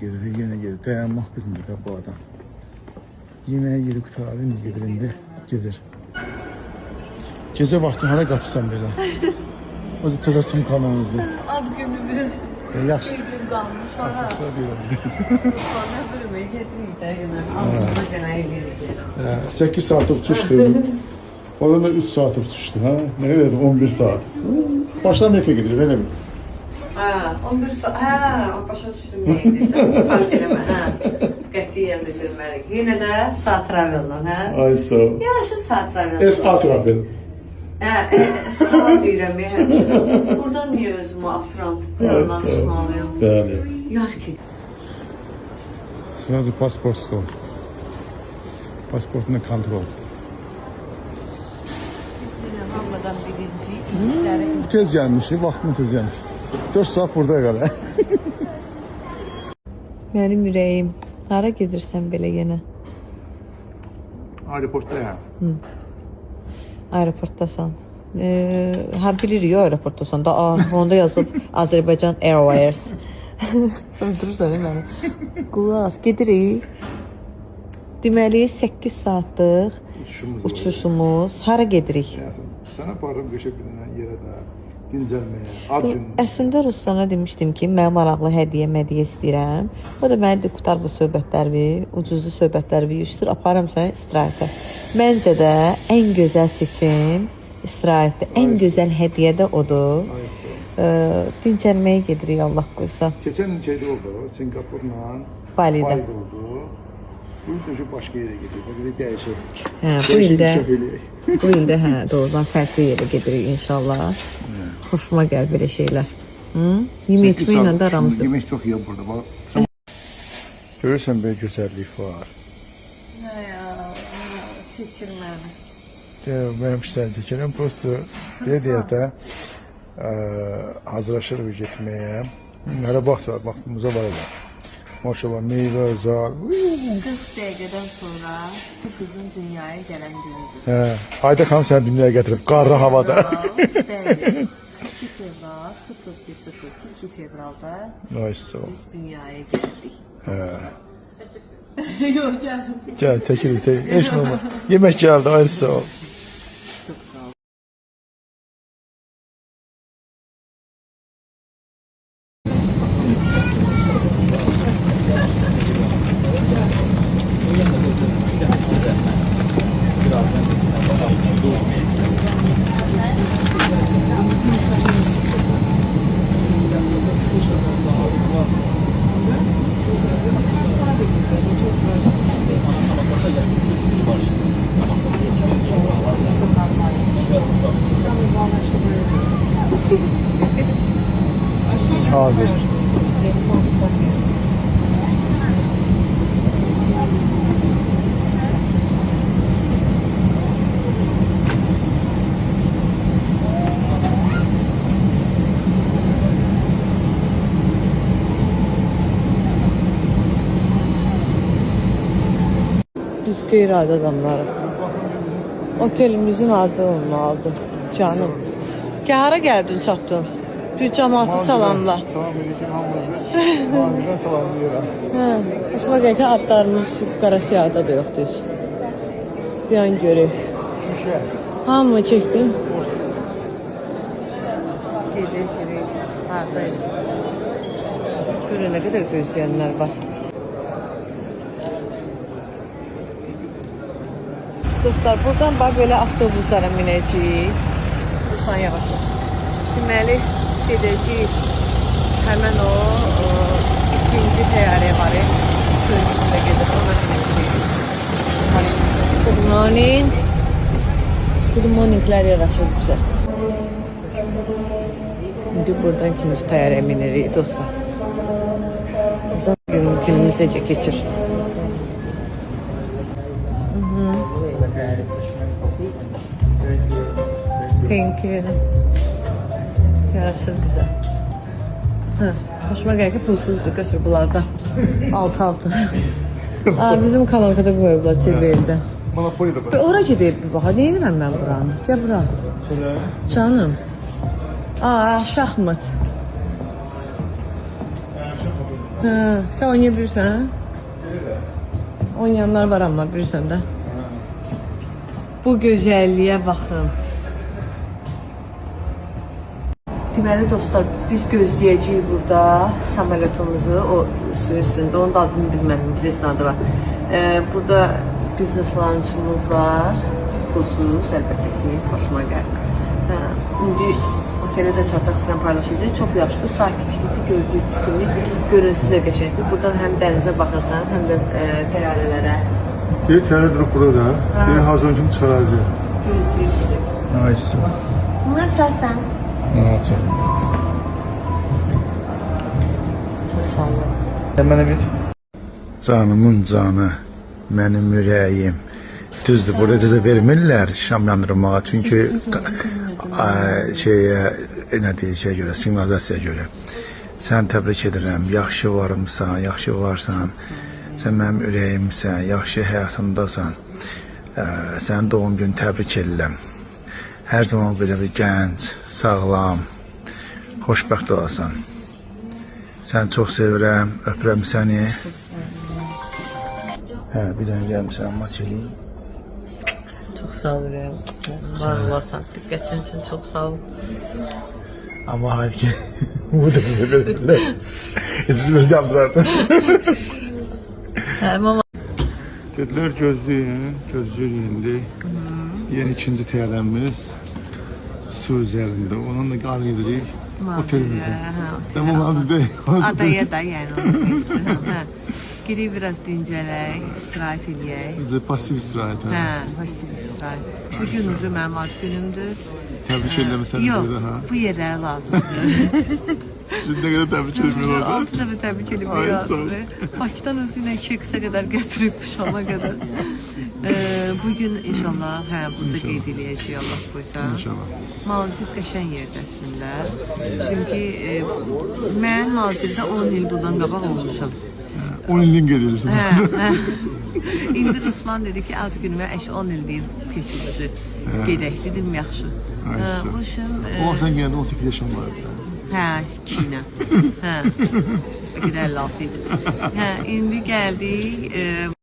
gelir, yine gelir. Dayanmak bilmir də bu adam. Yeməyə yeri qutarır, indi gedir, indi gedir. Gecə vaxtı hara qaçırsan belə? O da təzə sumkamamızdır. Ad günümü Yaxşı. bir gün qalmış. Sonra deyirəm. Sonra bölümə getdik də yenə. Ağzımıza gənə eləyirik. 8 saat uçuşdu. Orada da 3 saat uçuşdu. Ha? Ne verdi? 11 saat. Baştan nefə gedir, öyle mi? Ha, 11 saat. Ha, o başa düşdüm nə edirsən. Fark eləmə, hə. Qətiyyən bildirməliyik. Yenə də saat travel'dan, hə? Ay sağ ol. Yaraşır saat travel'dan. S.A. Travel. Hə, saat deyirəm ya həmişə. Buradan niyə özümü atıram? Bu yandan çıxmalıyım. Bəli. Yar ki. Sırası pasport stol. Pasportunu kontrol. Hamıdan birinci işləri. Tez gelmiş, vaxtını tez gelmiş. 4 saat burada qala. Mənim ürəyim. Hara gedirsən belə yenə? Aeroportdayam. Aeroportdasan. Ha bilirik ya aeroportdasan da. Onda yazılıb Azərbaycan Airways. Öldürürsən məni. Qulaq, gedirik. Deməli 8 saatlıq uçuşumuz. Hara gedirik? Sana aparım qəşəng yerə də dincəlməyə, ad günü. Əslində Ruslan'a demişdim ki, mən maraqlı hədiyyə istəyirəm. O da mənə qutar bu söhbətləri, ucuzlu söhbətləri yüşdür, aparım sənə istirahətə. Məncə də ən gözəl seçim istirahətdir. Ən gözəl hədiyyə də odur. Dincəlməyə gedirik Allah qoysa. Keçən il şeydə oldu, Singapurla Bali'də. oldu. Bu il də başqa yerə gedirik, belə dəyişir. Bu ildə doğrudan fərqli yerə gedirik inşallah. Hoşuma gəlir belə şeylər. Yemək içməklə də aramız yox. Yemək çox iyi burada. Görürsən belə gözəllik var. Nə ya, çəkir məni. Mənim işlərini çəkirəm. Prosto deyə də hazırlaşırıq getməyə. Hələ vaxtımıza var elə. Maşallah meyvə, zar. 40 dəqiqədən sonra bu qızın dünyaya gələn günüdür. Ayda xanım səni dünyaya gətirib, qarlı havada. Bəli. 2 fevral 0202 fevralda biz dünyaya gəldik. Yox, gəldim. Gəl, çəkirik. Heç nə olmaz. Yemək gəldi, ay sağ ol. Çox sağ ol. Hazır. Biz qeyri-adi adamlarıq. Otelimizin adı olmalıdır. Canım. Hara gəldin, çatdın? Bir cəmaatı salamla. Salam edirəm hamınızı. Hamınızdan salamlayıram. Hoşuma gəlir ki, adlarımız qara siyahıda da yoxdur heç. Deyən görək. Şüşə. Hamı çəkdin? Gedək. Haradaydı? Görək nə qədər gözləyənlər var. Dostlar, buradan bax belə avtobuslara minəcəyik. Lütfen yavaşla. Deməli, gedəcəyik həmən o ikinci təyyarəyə var. Suyun üstündə gedir. Ona minəcəyik. Good morning. Good morninglər yaraşır bizə. İndi buradan ikinci təyyarəyə minirik dostlar. Buradan günümüz necə keçir. Thank you. Yaraşır bizə. Hoşuma gəlir ki, pulsuzdur götür bunlardan. Altı. Bizim kalankada qoyublar cebəyində. Monopolida bax. Ora gedib bir baxa. Ne edirəm mən buranı? Gəl bura. Canım. Şahmat. Sən oynaya bilirsən? Oynayanlar var amma bilirsən də. Bu gözəlliyə baxın. Deməli dostlar, biz gözləyəcəyik burada samolyotumuzu, o suyun üstündə, onun da adını bilmədim, interesin adı var. Burada biznes lunchımız var, pulsuz, əlbəttə ki, hoşuma gəlir. İndi otelə də çataq sizlə paylaşacaq, çox yaxşıdır, sakitlikdir, gördüyünüz kimi, görüntüsü də qəşəngdir. Buradan həm dənizə baxırsan, həm də təyyarələrə. Bir təyyarə durub burada da, bir hazır kimi çıxaracaq. Gözləyir bizi. Ayısı. Bunu açarsan. Açar. Çox sağ olun. Mənə bir. Canımın canı, mənim ürəyim. Düzdür, burada cəza vermirlər şam yandırmağa, çünki şeyə görə, siqnalizasiyaya görə. Sən təbrik edirəm, yaxşı varımsan, yaxşı varsan, sən mənim ürəyimsən, yaxşı həyatımdasan. Sənin doğum günü təbrik edirəm. Hər zaman belə bir gənc, sağlam, xoşbəxt olasan. Səni çox sevirəm, öpürəm səni. Bir dənə gəlmişəm, maç eləyim. Çox sağ ol ürəyim. Var olasın, diqqətin üçün çox sağ ol. Amma halbuki bu da sizə verirlər. Siz bir yandırardın. Mama. Dedilər gözləyin, gözləyin indi. Yeni ikinci təyyarəmiz su üzərində. Onunla qal edirik otelimizə. Tamam abi deyil. Adaya da yəni onu istəyirəm. Gidik biraz dincələk, istirahət eləyək. Bizə pasiv istirahət. Pasiv istirahət. Bugün ucu mənim ad günümdür. Təbrik edirəm səni burada. Yox, bu yerlərə lazımdır. Siz nə qədər təbrik etmək lazım? 6 dəfə təbrik etmək lazımdır. Bakıdan özü ilə Keksə qədər gətirib Şama qədər. Bugün inşallah burada qeyd eləyəcəyik Allah qoysa. İnşallah. Maldiv qəşəng yerdəsində. Çünki mən Maldivdə 10 il bundan qabaq olmuşam. 10 ilin qeyd edirsən. İndi Ruslan dedi ki, ad günümə 10 il deyib keçirimizi gedək dedim, yaxşı. O vaxtdan gəldi 18 yaşım vardı. 2 ilə. Bəlkə də 56 idi. İndi gəldik.